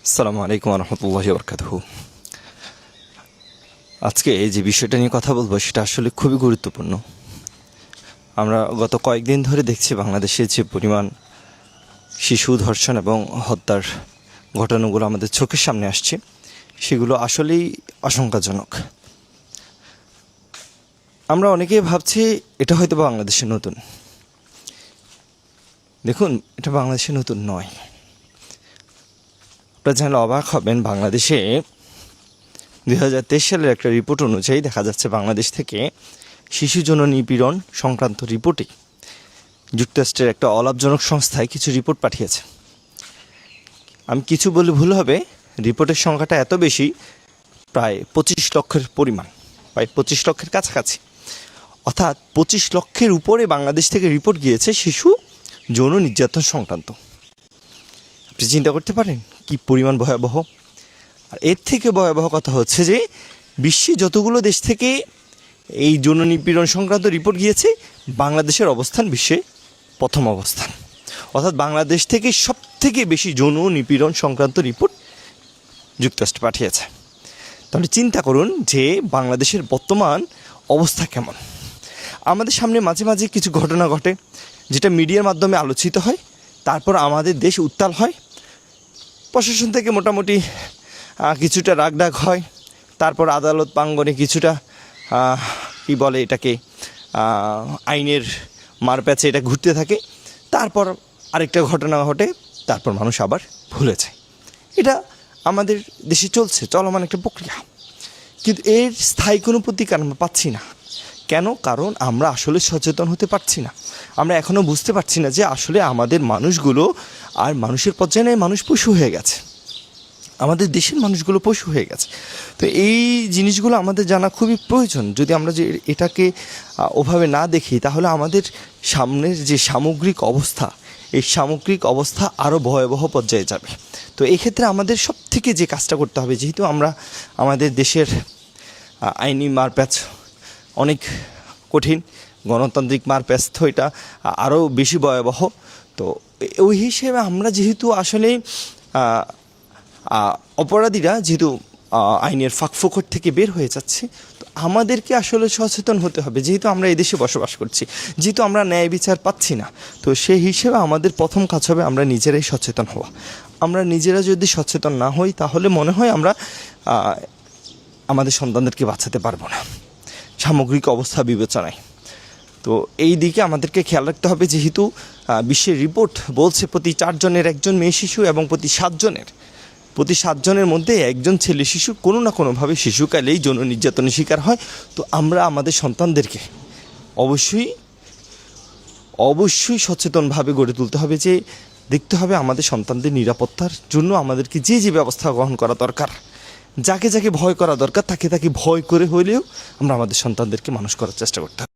আসসালামু আলাইকুম রহমতুল্লাহি বরকাতুহু। আজকে এই যে বিষয়টা নিয়ে কথা বলবো সেটা আসলে খুবই গুরুত্বপূর্ণ। আমরা গত কয়েকদিন ধরে দেখছি বাংলাদেশে যে পরিমাণ শিশু ধর্ষণ এবং হত্যার ঘটনাগুলো আমাদের চোখের সামনে আসছে সেগুলো আসলেই আশঙ্কাজনক। আমরা অনেকেই ভাবছি এটা হয়তো বাংলাদেশে নতুন। দেখুন, এটা বাংলাদেশে নতুন নয়। আপনারা জানলে অবাক হবেন, বাংলাদেশে 2023 সালের একটা রিপোর্ট অনুযায়ী দেখা যাচ্ছে বাংলাদেশ থেকে শিশু যৌন নিপীড়ন সংক্রান্ত রিপোর্টে যুক্তরাষ্ট্রের একটা অলাভজনক সংস্থায় কিছু রিপোর্ট পাঠিয়েছে। আমি কিছু বলে ভুল হবে, রিপোর্টের সংখ্যাটা এত বেশি, প্রায় 25 লক্ষের পরিমাণ, প্রায় 25 লক্ষের কাছাকাছি। অর্থাৎ 25 লক্ষের উপরে বাংলাদেশ থেকে রিপোর্ট গিয়েছে শিশু যৌন নির্যাতন সংক্রান্ত। আপনি চিন্তা করতে পারেন কি পরিমাণ ভয়াবহ। আর এর থেকে ভয়াবহ কথা হচ্ছে যে বিশ্বে যতগুলো দেশ থেকে এই যৌন নিপীড়ন সংক্রান্ত রিপোর্ট গিয়েছে, বাংলাদেশের অবস্থান বিশ্বে প্রথম অবস্থান। অর্থাৎ বাংলাদেশ থেকে সব থেকে বেশি যৌন নিপীড়ন সংক্রান্ত রিপোর্ট যুক্তরাষ্ট্র পাঠিয়েছে। তাহলে চিন্তা করুন যে বাংলাদেশের বর্তমান অবস্থা কেমন। আমাদের সামনে মাঝে মাঝে কিছু ঘটনা ঘটে যেটা মিডিয়ার মাধ্যমে আলোচিত হয়, তারপর আমাদের দেশ উত্তাল হয়, প্রশাসন থেকে মোটামুটি কিছুটা রাগডাগ হয়, তারপর আদালত প্রাঙ্গণে কিছুটা কি বলে এটাকে আইনের মারপ্যাচে এটা ঘুরতে থাকে, তারপর আরেকটা ঘটনা ঘটে, তারপর মানুষ আবার ভুলে যায়। এটা আমাদের দেশে চলছে, চলমান একটা প্রক্রিয়া। কিন্তু এর স্থায়ী কোনো প্রতিকার আমরা পাচ্ছি না। কেন? কারণ আমরা আসলে সচেতন হতে পারছি না। আমরা এখনও বুঝতে পারছি না যে আসলে আমাদের মানুষগুলো আর মানুষের পর্যায়ে নেই, মানুষ পশু হয়ে গেছে। আমাদের দেশের মানুষগুলো পশু হয়ে গেছে। তো এই জিনিসগুলো আমাদের জানা খুবই প্রয়োজন। যদি আমরা যে এটাকে ওভাবে না দেখি তাহলে আমাদের সামনের যে সামগ্রিক অবস্থা, এই সামগ্রিক অবস্থা আরও ভয়াবহ পর্যায়ে যাবে। তো এই ক্ষেত্রে আমাদের সব থেকে যে কাজটা করতে হবে, যেহেতু আমরা আমাদের দেশের আইনি মারপ্যাচ অনেক কঠিন, গণতান্ত্রিক মারপ্যাচ তো এটা আরও বেশি ভয়াবহ। তো ওই হিসেবে আমরা যেহেতু আসলে অপরাধীরা যেহেতু আইনের ফাঁকফোকর থেকে বের হয়ে যাচ্ছে, তো আমাদেরকে আসলে সচেতন হতে হবে। যেহেতু আমরা এই দেশে বসবাস করছি, যেহেতু আমরা ন্যায় বিচার পাচ্ছি না, তো সেই হিসেবে আমাদের প্রথম কাজ হবে আমরা নিজেরাই সচেতন হওয়া। আমরা নিজেরা যদি সচেতন না হই তাহলে মনে হয় আমরা আমাদের সন্তানদেরকে বাঁচাতে পারবো না সামগ্রিক অবস্থা বিবেচনায়। তো এই দিকে আমাদেরকে খেয়াল রাখতে হবে। যেহেতু বিশ্বের রিপোর্ট বলছে প্রতি 4 জনের একজন মেয়ে শিশু এবং প্রতি 7 জনের মধ্যে একজন ছেলে শিশু কোনো না কোনোভাবে শিশুকালেই যৌন নির্যাতনের শিকার হয়। তো আমরা আমাদের সন্তানদেরকে অবশ্যই সচেতনভাবে গড়ে তুলতে হবে, যে দেখতে হবে আমাদের সন্তানদের নিরাপত্তার জন্য আমাদেরকে যে যে ব্যবস্থা গ্রহণ করা দরকার, যাকে যাকে ভয় করা দরকার তাকে ভয় করে হলেও আমরা আমাদের সন্তানদেরকে মানুষ করার চেষ্টা করতে হবে।